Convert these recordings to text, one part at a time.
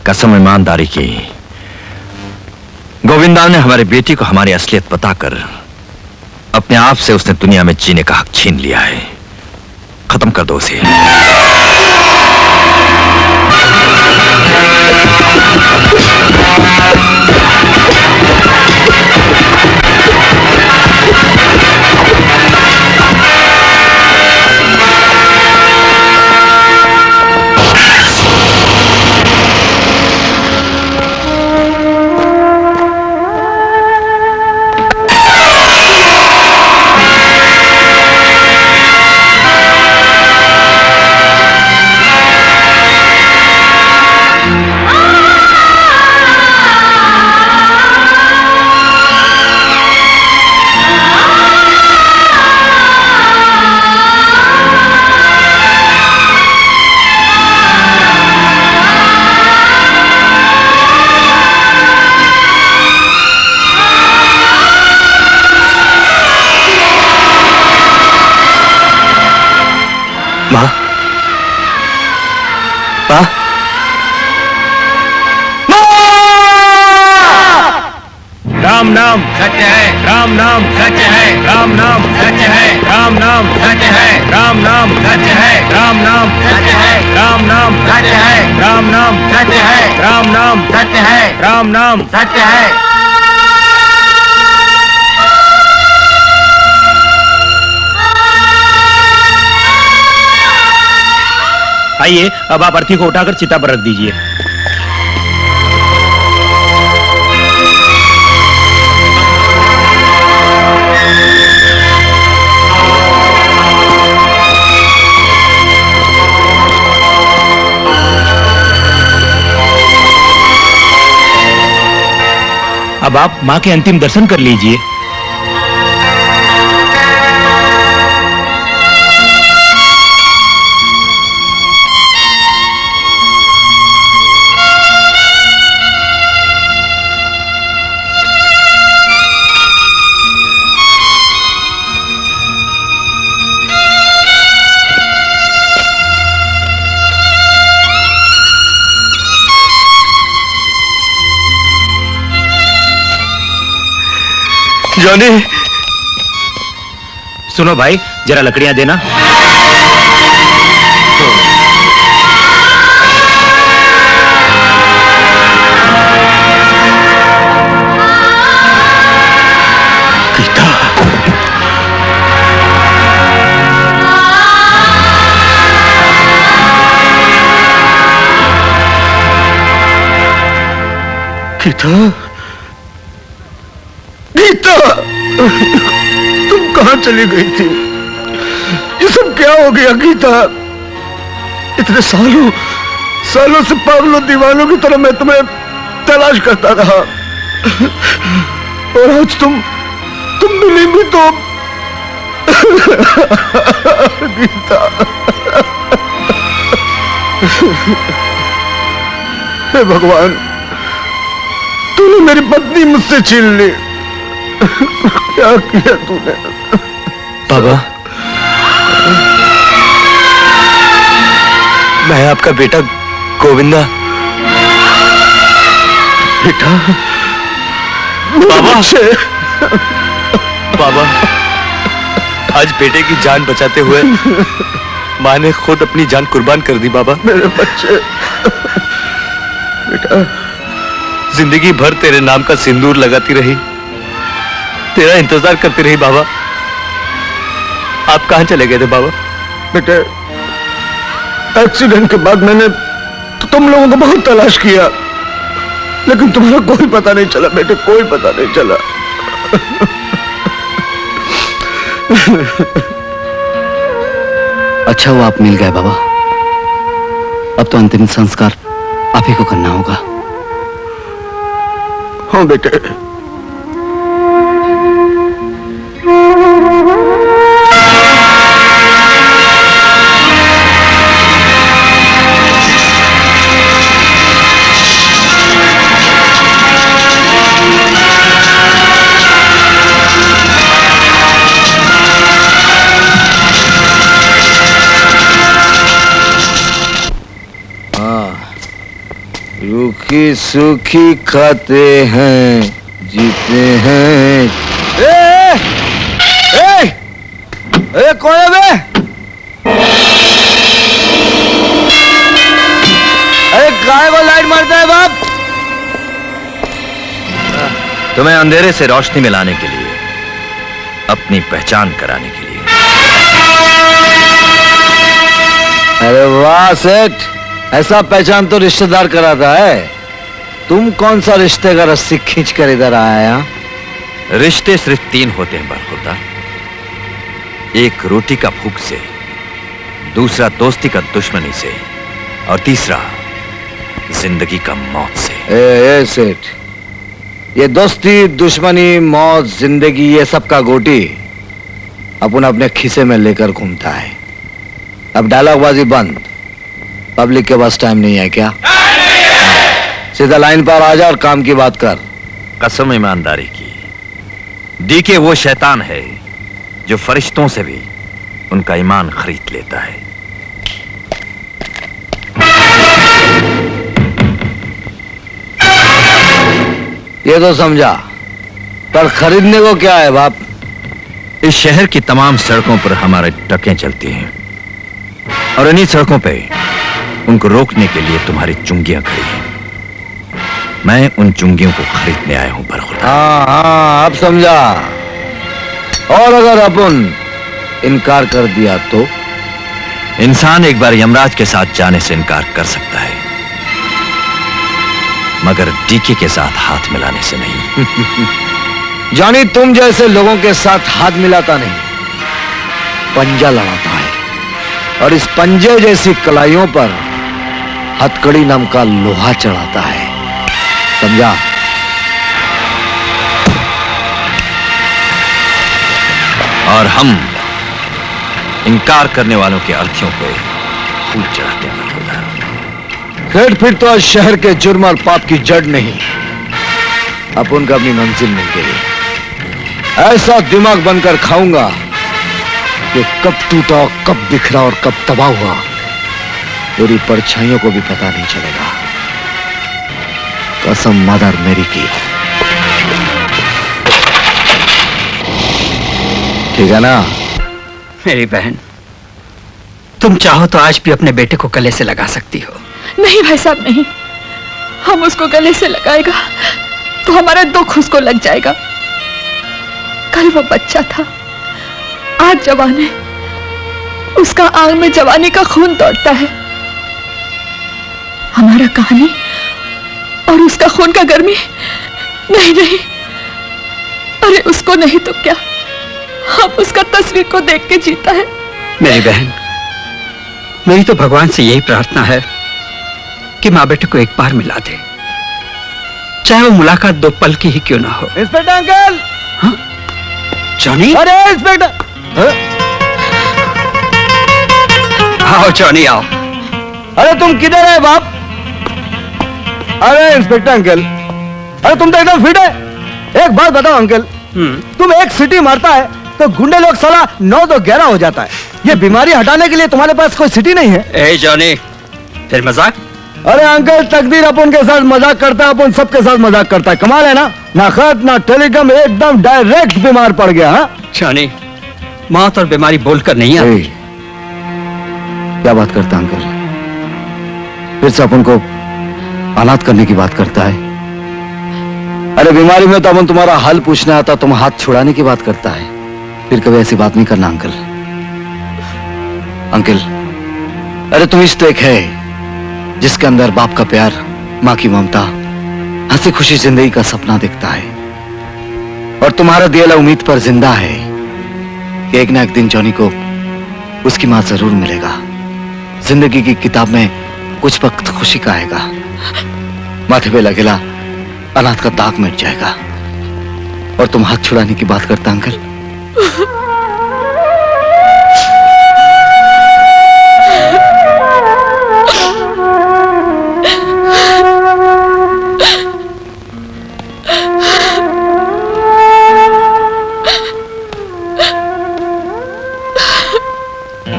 कसम ईमानदारी की, गोविंदा ने हमारी बेटी को हमारी असलियत बताकर अपने आप से उसने दुनिया में जीने का हक छीन लिया है। खत्म कर दो उसे। माँ, माँ, राम नाम सत्य है, राम नाम सत्य है, राम नाम सत्य है, राम नाम सत्य है, राम नाम सत्य है, राम नाम सत्य है, राम नाम सत्य है, राम नाम सत्य है, राम नाम सत्य है, राम नाम सत्य है। आइए, अब आप अर्थी को उठाकर चिता पर रख दीजिए। अब आप मां के अंतिम दर्शन कर लीजिए। जॉनी, सुनो भाई, जरा लकड़ियां देना। गीता, गीता, गीता, तुम कहां चली गई थी? ये सब क्या हो गया गीता? इतने सालों से पागलों दीवानों की तरह मैं तुम्हें तलाश करता रहा, और आज तुम मिली भी तो। गीता, हे भगवान, तूने मेरी पत्नी मुझसे छीन ली। क्या किया तूने? बाबा, मैं आपका बेटा गोविंदा। बेटा? बाबा, बाबा, आज बेटे की जान बचाते हुए माँ ने खुद अपनी जान कुर्बान कर दी। बाबा, मेरे बच्चे, बेटा, जिंदगी भर तेरे नाम का सिंदूर लगाती रही, तेरा इंतजार करती रही। बाबा, आप कहां चले गए थे? बाबा, बेटे, एक्सीडेंट के बाद मैंने तुम लोगों को बहुत तलाश किया, लेकिन तुम्हारा कोई पता नहीं चला बेटे, कोई पता नहीं चला। अच्छा हुआ आप मिल गए बाबा। अब तो अंतिम संस्कार आप ही को करना होगा। हाँ बेटे। रूखी सूखी खाते हैं, जीते हैं। ए, कौन है बे? अरे गाय को लाइट मारता है बाप? तुम्हें अंधेरे से रोशनी में लाने के लिए, अपनी पहचान कराने के लिए। अरे वाह सेठ, ऐसा पहचान तो रिश्तेदार कराता है। तुम कौन सा रिश्ते का रस्सी खींच कर इधर आया? रिश्ते सिर्फ 3 होते हैं बरखुरदार। एक रोटी का भूख से, दूसरा दोस्ती का दुश्मनी से, और तीसरा जिंदगी का मौत से। ए सेठ, ये दोस्ती, दुश्मनी, मौत, जिंदगी, ये सब का गोटी अपन अपने खीसे में लेकर घूमता है। अब डायलॉगबाजी बंद। पब्लिक के पास टाइम नहीं है क्या? सीधा लाइन पर आ जा और काम की बात कर। कसम ईमानदारी की, डीके वो शैतान है जो फरिश्तों से भी उनका ईमान खरीद लेता है। ये तो समझा, पर खरीदने को क्या है बाप? इस शहर की तमाम सड़कों पर हमारे ट्रकें चलती हैं, और इन्हीं सड़कों पे उनको रोकने के लिए तुम्हारी चुंगियां खड़ी हैं। मैं उन चुंगियों को खरीदने आया हूं बरखुरदार। हाँ, अब समझा। और अगर अपन इनकार कर दिया तो? इंसान एक बार यमराज के साथ जाने से इनकार कर सकता है, मगर डीके के साथ हाथ मिलाने से नहीं। जानी, तुम जैसे लोगों के साथ हाथ मिलाता नहीं, पंजा लड़ाता है। और इस पंजे जैसी कलाइयों पर हथकड़ी नाम का लोहा चढ़ाता है। समझा? और हम इनकार करने वालों के अर्थों पे फूल चढ़ाते हैं बरखुरदार। फिर तो आज शहर के जुर्म और पाप की जड़ नहीं, अपन को अपनी मंजिल मिल गई। ऐसा दिमाग बनकर खाऊंगा कि कब टूटा, कब बिखरा और कब तबाह हुआ, पूरी परछाइयों को भी पता नहीं चलेगा। कसम मदर मेरी की। ठीक है ना? मेरी बहन, तुम चाहो तो आज भी अपने बेटे को गले से लगा सकती हो। नहीं भाई साहब, नहीं। हम उसको गले से लगाएगा तो हमारा दुख उसको लग जाएगा। कल वो बच्चा था, आज जवान है। उसका आंख में जवानी का खून दौड़ता है। हमारा कहानी और उसका खून का गर्मी, नहीं नहीं, अरे उसको नहीं तो क्या, हम उसका तस्वीर को देख के जीता है। मेरी बहन, मेरी तो भगवान से यही प्रार्थना है कि माँ बेटे को एक बार मिला दे, चाहे वो मुलाकात 2 पल की ही क्यों ना हो। Inspector uncle! हाँ? जॉनी? अरे इंस्पेक्टर! आओ जॉनी, आओ। अरे तुम किधर है बाप? अरे इंस्पेक्टर अंकल, अरे तुम तो एकदम फिट है। एक बात बताओ अंकल, तुम एक सीटी मारता है तो गुंडे लोग साला 9 तो 11 हो जाता है। ये बीमारी हटाने के लिए तुम्हारे पास कोई सीटी नहीं है? ए जॉनी, फिर मजाक? अरे अंकल, तकदीर अपन के साथ मजाक करता है, अपन सबके साथ मजाक करता है। कमाल है ना? ना खत ना टेलीग्राम, एकदम डायरेक्ट बीमार पड़ गया। हाँ जॉनी, मौत और बीमारी बोलकर नहीं आती। क्या बात करता अंकल? फिर से अपन को आलात करने की बात करता है। अरे बीमारी में तो अपन तुम्हारा हाल पूछने आता, तुम हाथ छुड़ाने की बात करता है। फिर कभी ऐसी बात नहीं करना अंकल। अंकल, अरे तुम इस तो एक है जिसके अंदर बाप का प्यार, माँ की ममता, हंसी खुशी जिंदगी का सपना दिखता है। और तुम्हारा दिया उम्मीद पर जिंदा है कि एक ना एक दिन जॉनी को उसकी माँ जरूर मिलेगा। जिंदगी की किताब में कुछ वक्त खुशी का आएगा, माथे पे लगेला अनाथ का दाग मिट जाएगा। और तुम हाथ छुड़ाने की बात करता अंकल?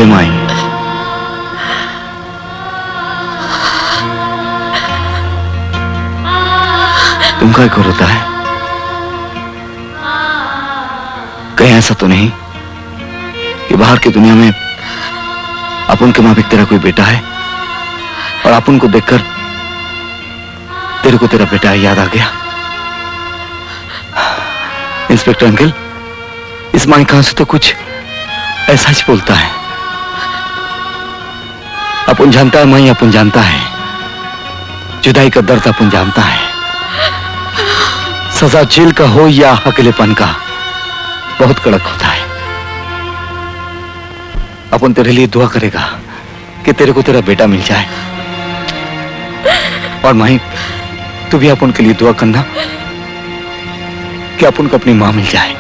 माई, तुम क्या को रोता है? कहीं ऐसा तो नहीं कि बाहर की दुनिया में अपन के माफिक तेरा कोई बेटा है और अपन को देखकर तेरे को तेरा बेटा याद आ गया? इंस्पेक्टर अंकल, इस माई का आंसू तो कुछ ऐसा ही बोलता है। अपन जानता है माई, अपन जानता है जुदाई का दर्द अपन जानता है। सजा जेल का हो या अकेलेपन का बहुत कड़क होता है। अपन तेरे लिए दुआ करेगा कि तेरे को तेरा बेटा मिल जाए। और माई, तू भी अपन के लिए दुआ करना कि अपन को अपनी मां मिल जाए।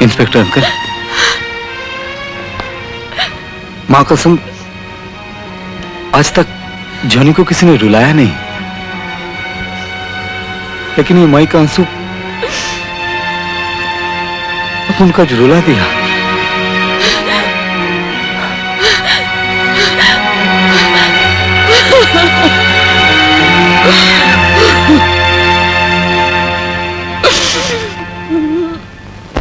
इंस्पेक्टर अंकल, मां कसम आज तक जॉनी को किसी ने रुलाया नहीं, लेकिन ये माई का आंसू अपन का रुला दिया।